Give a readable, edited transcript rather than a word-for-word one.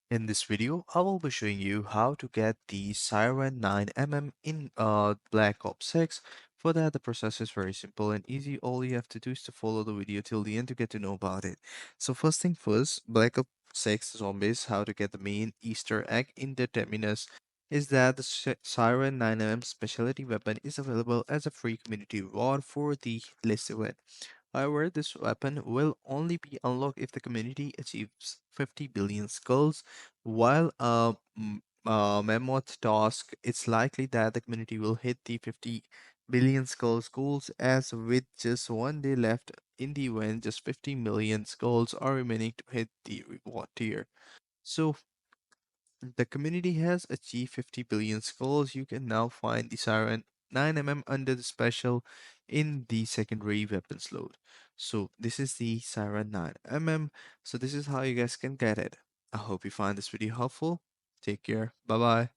In this video, I will be showing you how to get the Siren 9mm in Black Ops 6. For that, the process is very simple and easy. All you have to do is to follow the video till the end to get to know about it. So first thing first, Black Ops 6 Zombies, how to get the main Easter egg in the terminus is that the Siren 9mm specialty weapon is available as a free community reward for the list event. However, this weapon will only be unlocked if the community achieves 50 billion skulls, while Mammoth task, it's likely that the community will hit the 50 billion skulls goals as with just 1 day left in the event, just 50 million skulls are remaining to hit the reward tier. So the community has achieved 50 billion skulls. You can now find the Siren 9mm under the special in the secondary weapons load. So this is the Siren 9mm. So this is how you guys can get it. I hope you find this video helpful. Take care. Bye bye.